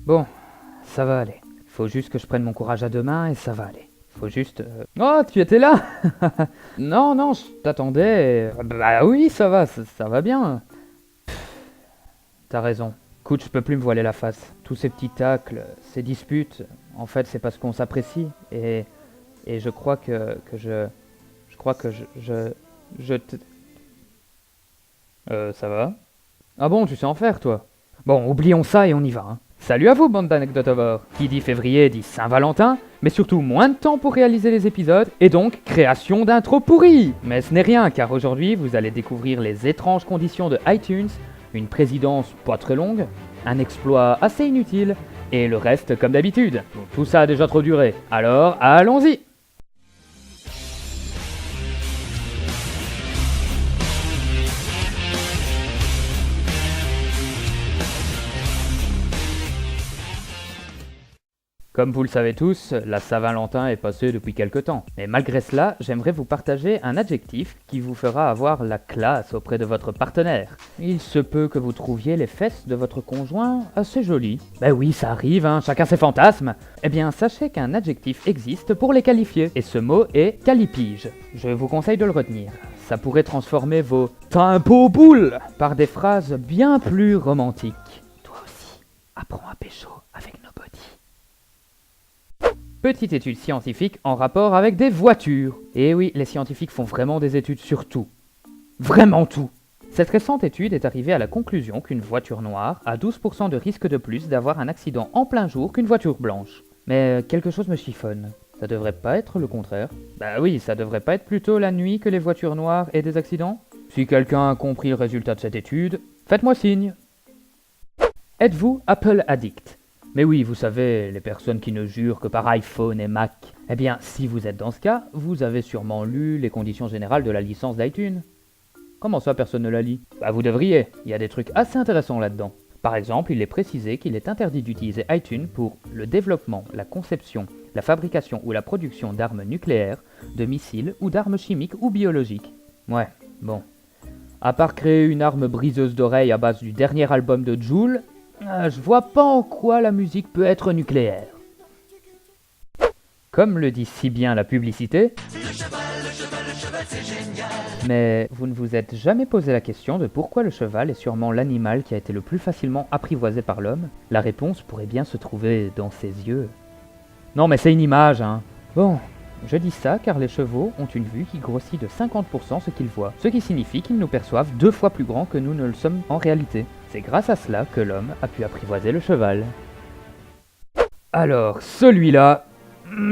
Bon, ça va aller. Faut juste que je prenne mon courage à deux mains et ça va aller. Faut juste... Oh, tu étais là. Non, non, je t'attendais. Bah oui, ça va bien. T'as raison. Écoute, je peux plus me voiler la face. Tous ces petits tacles, ces disputes, en fait, c'est parce qu'on s'apprécie. Et je crois que je... Je crois que je te... ça va? Ah bon, tu sais en faire, toi? Bon, oublions ça et on y va, hein. Salut à vous, bande d'anecdotovores. Qui dit février dit Saint-Valentin, mais surtout moins de temps pour réaliser les épisodes, et donc création d'intro pourri. Mais ce n'est rien, car aujourd'hui, vous allez découvrir les étranges conditions de iTunes, une présidence pas très longue, un exploit assez inutile, et le reste comme d'habitude. Tout ça a déjà trop duré, alors allons-y. Comme vous le savez tous, la Saint-Valentin est passée depuis quelque temps. Mais malgré cela, j'aimerais vous partager un adjectif qui vous fera avoir la classe auprès de votre partenaire. Il se peut que vous trouviez les fesses de votre conjoint assez jolies. Ben oui, ça arrive, hein, chacun ses fantasmes. Eh bien, sachez qu'un adjectif existe pour les qualifier, et ce mot est calipige. Je vous conseille de le retenir. Ça pourrait transformer vos « t'as un beau boule » par des phrases bien plus romantiques. Toi aussi, apprends à pécho avec nos bodies. Petite étude scientifique en rapport avec des voitures. Et oui, les scientifiques font vraiment des études sur tout. Vraiment tout. Cette récente étude est arrivée à la conclusion qu'une voiture noire a 12% de risque de plus d'avoir un accident en plein jour qu'une voiture blanche. Mais quelque chose me chiffonne. Ça devrait pas être le contraire. Bah oui, ça devrait pas être plutôt la nuit que les voitures noires aient des accidents? Si quelqu'un a compris le résultat de cette étude, faites-moi signe. Êtes-vous Apple addict? Mais oui, vous savez, les personnes qui ne jurent que par iPhone et Mac. Eh bien, si vous êtes dans ce cas, vous avez sûrement lu les conditions générales de la licence d'iTunes. Comment ça, personne ne la lit? Bah vous devriez, il y a des trucs assez intéressants là-dedans. Par exemple, il est précisé qu'il est interdit d'utiliser iTunes pour le développement, la conception, la fabrication ou la production d'armes nucléaires, de missiles ou d'armes chimiques ou biologiques. Ouais, bon. À part créer une arme briseuse d'oreilles à base du dernier album de Jul, je vois pas en quoi la musique peut être nucléaire. Comme le dit si bien la publicité, le cheval, c'est génial. Mais vous ne vous êtes jamais posé la question de pourquoi le cheval est sûrement l'animal qui a été le plus facilement apprivoisé par l'homme? La réponse pourrait bien se trouver dans ses yeux. Non mais c'est une image, hein. Bon, je dis ça car les chevaux ont une vue qui grossit de 50% ce qu'ils voient, ce qui signifie qu'ils nous perçoivent 2 fois plus grands que nous ne le sommes en réalité. C'est grâce à cela que l'homme a pu apprivoiser le cheval. Alors, celui-là,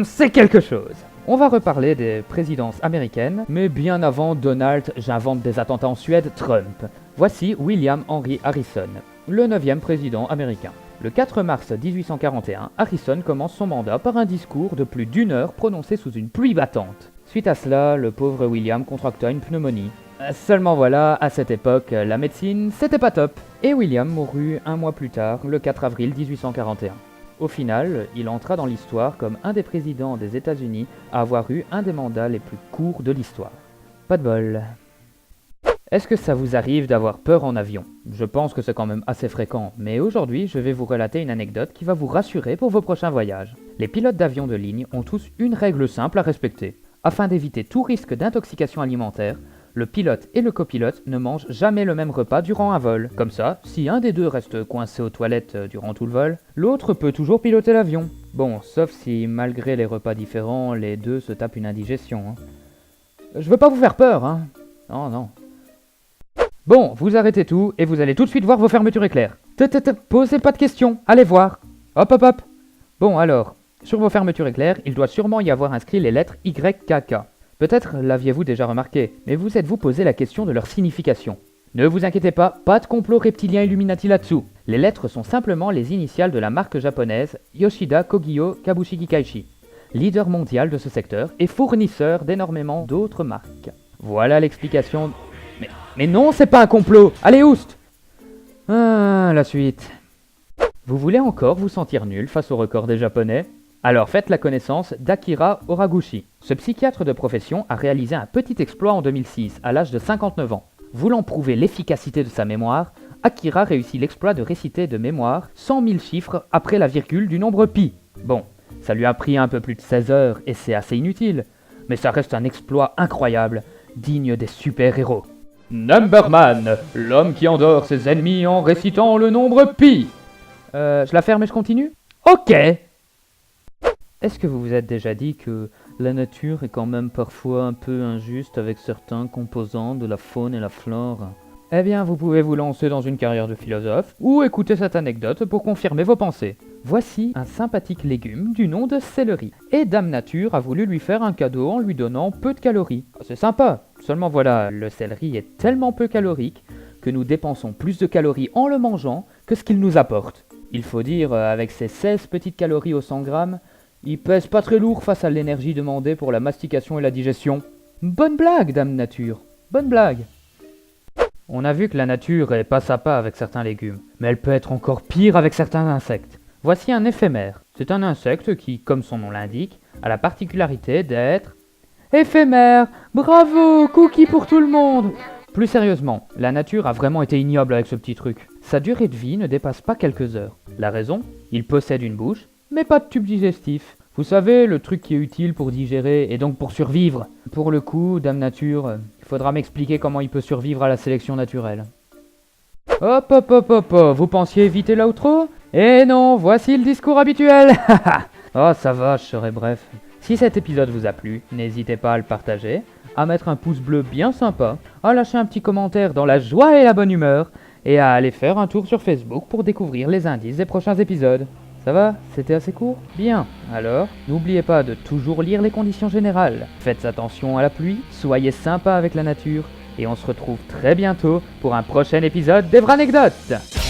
c'est quelque chose. On va reparler des présidences américaines, mais bien avant Donald, j'invente des attentats en Suède, Trump. Voici William Henry Harrison, le 9e président américain. Le 4 mars 1841, Harrison commence son mandat par un discours de plus d'1 heure prononcé sous une pluie battante. Suite à cela, le pauvre William contracta une pneumonie. Seulement voilà, à cette époque, la médecine, c'était pas top. Et William mourut 1 mois plus tard, le 4 avril 1841. Au final, il entra dans l'histoire comme un des présidents des États-Unis à avoir eu un des mandats les plus courts de l'histoire. Pas de bol. Est-ce que ça vous arrive d'avoir peur en avion? Je pense que c'est quand même assez fréquent, mais aujourd'hui je vais vous relater une anecdote qui va vous rassurer pour vos prochains voyages. Les pilotes d'avion de ligne ont tous une règle simple à respecter. Afin d'éviter tout risque d'intoxication alimentaire, le pilote et le copilote ne mangent jamais le même repas durant un vol. Comme ça, si un des deux reste coincé aux toilettes durant tout le vol, l'autre peut toujours piloter l'avion. Bon, sauf si, malgré les repas différents, les deux se tapent une indigestion. Hein. Je veux pas vous faire peur, hein. Non, non. Bon, vous arrêtez tout et vous allez tout de suite voir vos fermetures éclairs. Posez pas de questions, allez voir. Hop, hop, hop. Bon, alors, sur vos fermetures éclairs, il doit sûrement y avoir inscrit les lettres YKK. Peut-être l'aviez-vous déjà remarqué, mais vous êtes-vous posé la question de leur signification? Ne vous inquiétez pas de complot reptilien Illuminati là-dessous. Les lettres sont simplement les initiales de la marque japonaise Yoshida Kogyo Kabushiki Kaishi, leader mondial de ce secteur et fournisseur d'énormément d'autres marques. Voilà l'explication. Mais non, c'est pas un complot. Allez, oust! Ah, la suite. Vous voulez encore vous sentir nul face au record des Japonais? Alors faites la connaissance d'Akira Oraguchi. Ce psychiatre de profession a réalisé un petit exploit en 2006, à l'âge de 59 ans. Voulant prouver l'efficacité de sa mémoire, Akira réussit l'exploit de réciter de mémoire 100 000 chiffres après la virgule du nombre pi. Bon, ça lui a pris un peu plus de 16 heures et c'est assez inutile, mais ça reste un exploit incroyable, digne des super-héros. Numberman, l'homme qui endort ses ennemis en récitant le nombre pi. Je la ferme et je continue? Ok. Est-ce que vous vous êtes déjà dit que la nature est quand même parfois un peu injuste avec certains composants de la faune et la flore? Eh bien, vous pouvez vous lancer dans une carrière de philosophe ou écouter cette anecdote pour confirmer vos pensées. Voici un sympathique légume du nom de céleri. Et Dame Nature a voulu lui faire un cadeau en lui donnant peu de calories. C'est sympa, seulement voilà, le céleri est tellement peu calorique que nous dépensons plus de calories en le mangeant que ce qu'il nous apporte. Il faut dire, avec ses 16 petites calories au 100 grammes, il pèse pas très lourd face à l'énergie demandée pour la mastication et la digestion. Bonne blague, Dame Nature, bonne blague. On a vu que la nature est pas sympa avec certains légumes, mais elle peut être encore pire avec certains insectes. Voici un éphémère. C'est un insecte qui, comme son nom l'indique, a la particularité d'être éphémère. Bravo, cookie pour tout le monde. Plus sérieusement, la nature a vraiment été ignoble avec ce petit truc. Sa durée de vie ne dépasse pas quelques heures. La raison? Il possède une bouche, mais pas de tube digestif. Vous savez, le truc qui est utile pour digérer et donc pour survivre. Pour le coup, Dame Nature, il faudra m'expliquer comment il peut survivre à la sélection naturelle. Hop hop hop hop hop, vous pensiez éviter l'outro? Eh non, voici le discours habituel. Oh ça va, je serai bref. Si cet épisode vous a plu, n'hésitez pas à le partager, à mettre un pouce bleu bien sympa, à lâcher un petit commentaire dans la joie et la bonne humeur, et à aller faire un tour sur Facebook pour découvrir les indices des prochains épisodes. Ça va? C'était assez court? Bien. Alors, n'oubliez pas de toujours lire les conditions générales. Faites attention à la pluie, soyez sympa avec la nature, et on se retrouve très bientôt pour un prochain épisode d'Evranecdote.